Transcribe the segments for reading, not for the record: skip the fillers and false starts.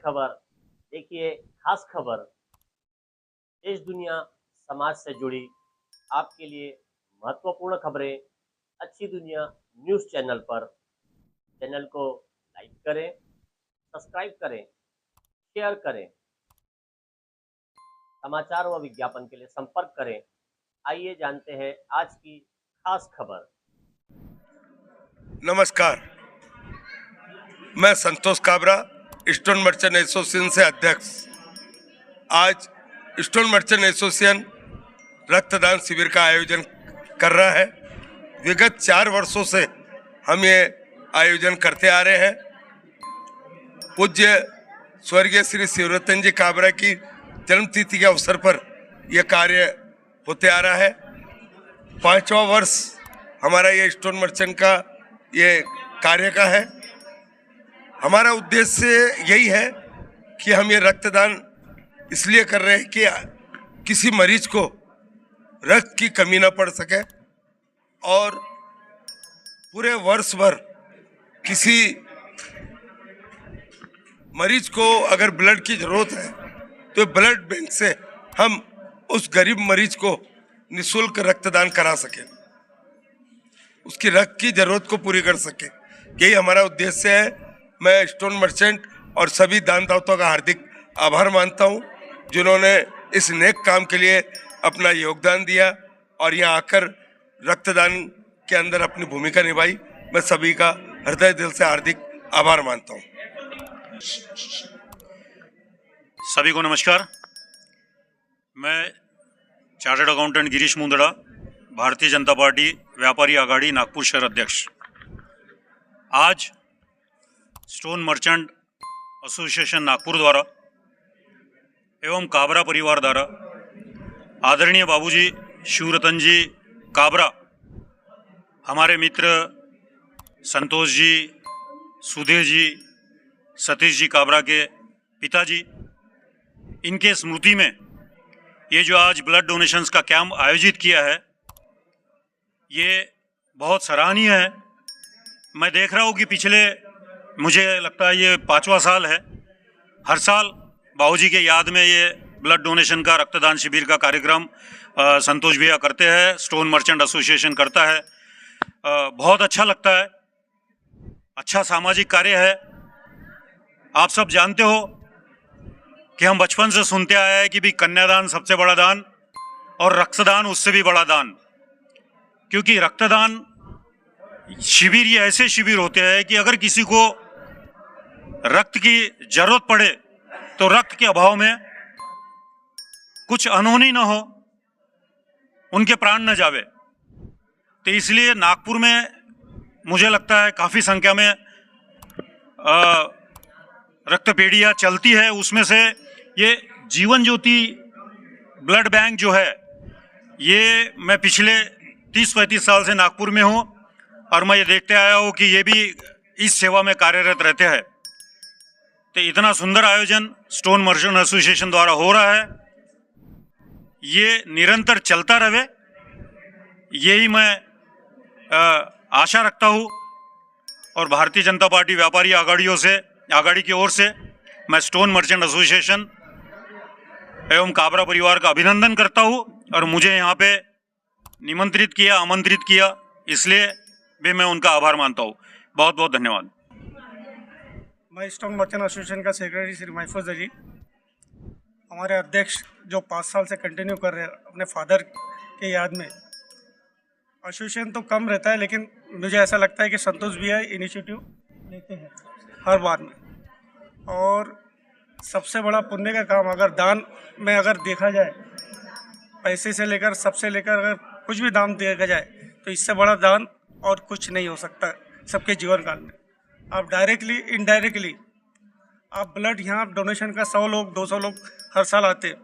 खबर देखिए, खास खबर देश दुनिया समाज से जुड़ी आपके लिए महत्वपूर्ण खबरें अच्छी दुनिया न्यूज़ चैनल पर। चैनल को लाइक करें, सब्सक्राइब करें, शेयर करें। समाचार व विज्ञापन के लिए संपर्क करें। आइए जानते हैं आज की खास खबर। नमस्कार, मैं संतोष काबरा, स्टोन मर्चेंट एसोसिएशन से अध्यक्ष। आज स्टोन मर्चेंट एसोसिएशन रक्तदान शिविर का आयोजन कर रहा है। विगत 4 वर्षों से हम ये आयोजन करते आ रहे हैं। पूज्य स्वर्गीय श्री शिवरतन जी काबरा की जन्मतिथि के अवसर पर यह कार्य होते आ रहा है। 5वां वर्ष हमारा ये स्टोन मर्चेंट का ये कार्य का है। हमारा उद्देश्य यही है कि हम ये रक्तदान इसलिए कर रहे हैं कि किसी मरीज को रक्त की कमी न पड़ सके और पूरे वर्ष भर किसी मरीज को अगर ब्लड की जरूरत है तो ब्लड बैंक से हम उस गरीब मरीज को निःशुल्क रक्तदान करा सके, उसकी रक्त की जरूरत को पूरी कर सके। यही हमारा उद्देश्य है। मैं स्टोन मर्चेंट और सभी दानदाताओं का हार्दिक आभार मानता हूं, जिन्होंने इस नेक काम के लिए अपना योगदान दिया और यहाँ आकर रक्तदान के अंदर अपनी भूमिका निभाई। मैं सभी का हृदय दिल से हार्दिक आभार मानता हूँ। सभी को नमस्कार। मैं chartered accountant Girish Mundra, Bharatiya Janata party व्यापारी आघाड़ी नागपुर शहर अध्यक्ष। आज स्टोन मर्चेंट एसोसिएशन नागपुर द्वारा एवं काबरा परिवार द्वारा आदरणीय बाबूजी शिवरतन जी काबरा, हमारे मित्र संतोष जी, सुधीर जी, सतीश जी काबरा के पिताजी, इनके स्मृति में ये जो आज ब्लड डोनेशंस का कैंप आयोजित किया है, ये बहुत सराहनीय है। मैं देख रहा हूँ कि पिछले, मुझे लगता है ये 5वां साल है, हर साल बाबूजी के याद में ये ब्लड डोनेशन का रक्तदान शिविर का कार्यक्रम संतोष भैया करते हैं, स्टोन मर्चेंट एसोसिएशन करता है। बहुत अच्छा लगता है, अच्छा सामाजिक कार्य है। आप सब जानते हो कि हम बचपन से सुनते आए हैं कि भी कन्यादान सबसे बड़ा दान और रक्तदान उससे भी बड़ा दान, क्योंकि रक्तदान शिविर ये ऐसे शिविर होते हैं कि अगर किसी को रक्त की जरूरत पड़े तो रक्त के अभाव में कुछ अनहोनी न हो, उनके प्राण न जावे। तो इसलिए नागपुर में मुझे लगता है काफ़ी संख्या में रक्तपेढ़ियाँ चलती है। उसमें से ये जीवन ज्योति ब्लड बैंक जो है, ये मैं पिछले 30-35 साल से नागपुर में हूँ और मैं ये देखते आया हूँ कि ये भी इस सेवा में कार्यरत रहते हैं। तो इतना सुंदर आयोजन स्टोन मर्चेंट एसोसिएशन द्वारा हो रहा है, ये निरंतर चलता रहे, यही मैं आशा रखता हूँ। और भारतीय जनता पार्टी व्यापारी आघाड़ी की ओर से मैं स्टोन मर्चेंट एसोसिएशन एवं काबरा परिवार का अभिनंदन करता हूँ और मुझे यहाँ पे आमंत्रित किया, इसलिए भी मैं उनका आभार मानता हूँ। बहुत बहुत धन्यवाद। मैं स्टोन मर्चेंट एसोसिएशन का सेक्रेटरी श्री महफूज जी, हमारे अध्यक्ष जो 5 साल से कंटिन्यू कर रहे हैं अपने फादर के याद में। एसोसिएशन तो कम रहता है, लेकिन मुझे ऐसा लगता है कि संतोष भैया इनिशिएटिव लेते हैं हर बार में। और सबसे बड़ा पुण्य का काम अगर दान में अगर देखा जाए, पैसे से लेकर सबसे लेकर अगर कुछ भी दान देखा जाए तो इससे बड़ा दान और कुछ नहीं हो सकता सबके जीवन काल में। आप डायरेक्टली इनडायरेक्टली आप ब्लड यहाँ डोनेशन का 100 लोग 200 लोग हर साल आते हैं,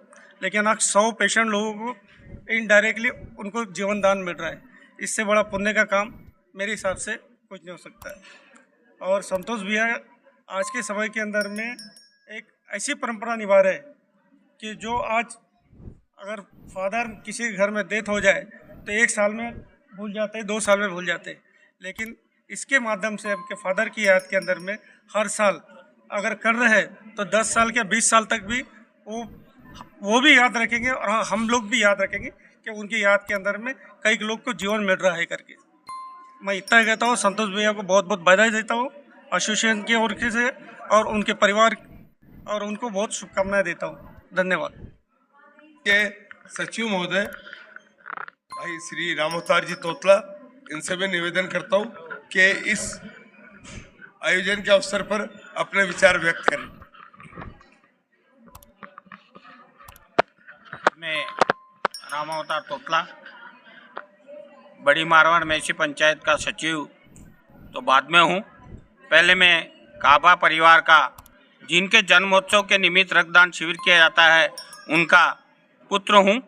लेकिन आप 100 पेशेंट लोगों को इनडायरेक्टली उनको जीवन दान मिल रहा है। इससे बड़ा पुण्य का काम मेरे हिसाब से कुछ नहीं हो सकता है। और संतोष भैया आज के समय के अंदर में एक ऐसी परंपरा निभा रहे कि जो आज अगर फादर किसी घर में डेथ हो जाए तो 1 साल में भूल जाते हैं, 2 साल में भूल जाते हैं, लेकिन इसके माध्यम से आपके फादर की याद के अंदर में हर साल अगर कर रहे हैं तो 10 साल के 20 साल तक भी वो भी याद रखेंगे और हम लोग भी याद रखेंगे कि उनकी याद के अंदर में कई लोग को जीवन मिल रहा है करके। मैं इतना कहता हूँ, संतोष भैया को बहुत बहुत बधाई देता हूँ एसोसिएशन की ओर से और उनके परिवार और उनको बहुत शुभकामनाएं देता हूँ। धन्यवाद। के सचिव महोदय भाई श्री रामोतार जी तोतला, इनसे मैं निवेदन करता हूँ कि इस आयोजन के अवसर पर अपने विचार व्यक्त करें। मैं रामावतार तोतला, बड़ी मारवाड़ मैसी पंचायत का सचिव तो बाद में हूँ। पहले मैं काबा परिवार का, जिनके जन्मोत्सव के निमित्त रक्तदान शिविर किया जाता है, उनका पुत्र हूँ।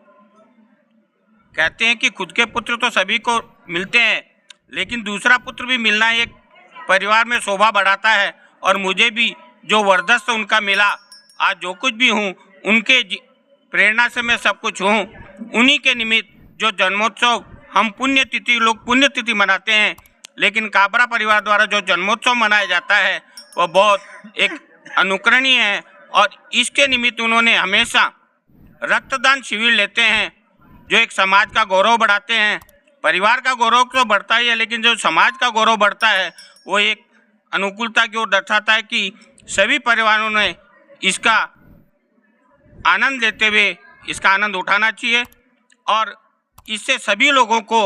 कहते हैं कि खुद के पुत्र तो सभी को मिलते हैं, लेकिन दूसरा पुत्र भी मिलना एक परिवार में शोभा बढ़ाता है। और मुझे भी जो वर्धस्त उनका मिला, आज जो कुछ भी हूँ उनके प्रेरणा से मैं सब कुछ हूँ। उन्हीं के निमित्त जो जन्मोत्सव हम पुण्यतिथि मनाते हैं, लेकिन काबरा परिवार द्वारा जो जन्मोत्सव मनाया जाता है वह बहुत एक अनुकरणीय है। और इसके निमित्त उन्होंने हमेशा रक्तदान शिविर लेते हैं, जो एक समाज का गौरव बढ़ाते हैं। परिवार का गौरव तो बढ़ता ही है, लेकिन जो समाज का गौरव बढ़ता है वो एक अनुकूलता की ओर दर्शाता है कि सभी परिवारों ने इसका आनंद लेते हुए इसका आनंद उठाना चाहिए। और इससे सभी लोगों को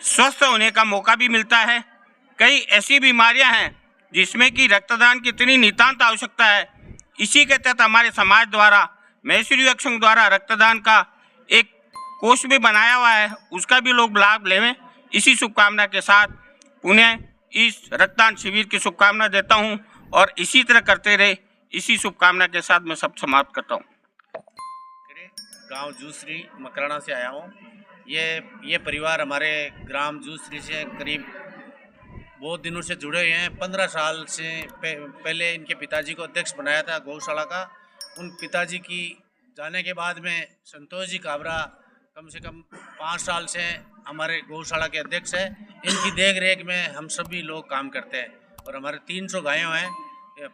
स्वस्थ होने का मौका भी मिलता है। कई ऐसी बीमारियां हैं जिसमें कि रक्तदान की इतनी नितांत आवश्यकता है। इसी के तहत हमारे समाज द्वारा, मैसूर युवक संघ द्वारा रक्तदान का एक कोष भी बनाया हुआ है, उसका भी लोग लाभ लेवें। इसी शुभकामना के साथ पुनः इस रक्तदान शिविर की शुभकामना देता हूं और इसी तरह करते रहे, इसी शुभकामना के साथ मैं सब समाप्त करता हूं। गांव जूसरी मकराना से आया हूं। ये परिवार हमारे ग्राम जूसरी से करीब बहुत दिनों से जुड़े हुए हैं। 15 साल से पहले इनके पिताजी को अध्यक्ष बनाया था गौशाला का। उन पिताजी की जाने के बाद में संतोष जी काबरा कम से कम 5 साल से हमारे गौशाला के अध्यक्ष हैं। इनकी देख रेख में हम सभी लोग काम करते हैं और हमारे 300 गायों हैं।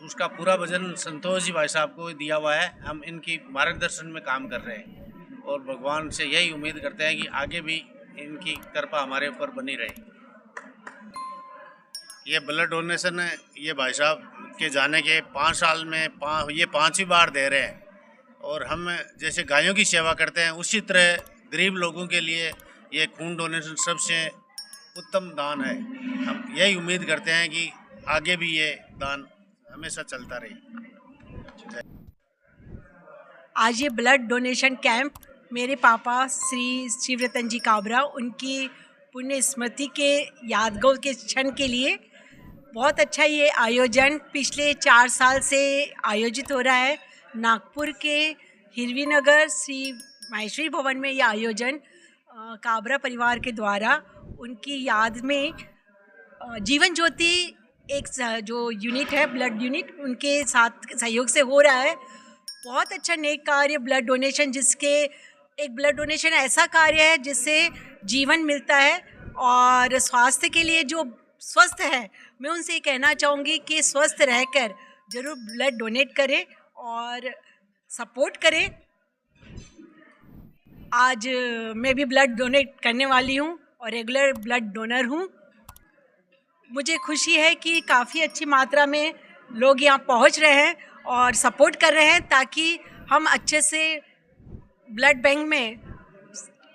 उसका पूरा वजन संतोष जी भाई साहब को दिया हुआ है। हम इनकी मार्गदर्शन में काम कर रहे हैं और भगवान से यही उम्मीद करते हैं कि आगे भी इनकी कृपा हमारे ऊपर बनी रहे। ये ब्लड डोनेशन ये भाई साहब के जाने के 5 साल में ये 5वीं बार दे रहे हैं। और हम जैसे गायों की सेवा करते हैं, उसी तरह गरीब लोगों के लिए ये खून डोनेशन सबसे उत्तम दान है। हम यही उम्मीद करते हैं कि आगे भी ये दान हमेशा चलता रहे। आज ये ब्लड डोनेशन कैंप मेरे पापा श्री शिवरतन जी काबरा, उनकी पुण्य स्मृति के यादगार के क्षण के लिए बहुत अच्छा ये आयोजन पिछले 4 साल से आयोजित हो रहा है। नागपुर के हिरवी नगर श्री माहेश्वरी भवन में ये आयोजन काबरा परिवार के द्वारा उनकी याद में जीवन ज्योति एक जो यूनिट है, ब्लड यूनिट, उनके साथ सहयोग से हो रहा है। बहुत अच्छा नेक कार्य ब्लड डोनेशन, जिसके एक ब्लड डोनेशन ऐसा कार्य है जिससे जीवन मिलता है। और स्वास्थ्य के लिए जो स्वस्थ है, मैं उनसे ये कहना चाहूँगी कि स्वस्थ रहकर ज़रूर ब्लड डोनेट करें और सपोर्ट करें। आज मैं भी ब्लड डोनेट करने वाली हूँ और रेगुलर ब्लड डोनर हूँ। मुझे खुशी है कि काफ़ी अच्छी मात्रा में लोग यहाँ पहुँच रहे हैं और सपोर्ट कर रहे हैं, ताकि हम अच्छे से ब्लड बैंक में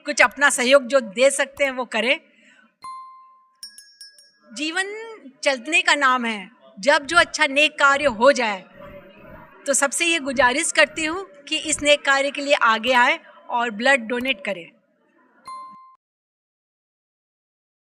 कुछ अपना सहयोग जो दे सकते हैं वो करें। जीवन चलने का नाम है, जब जो अच्छा नेक कार्य हो जाए तो सबसे ये गुजारिश करती हूँ कि इस नेक कार्य के लिए आगे आए और ब्लड डोनेट करें।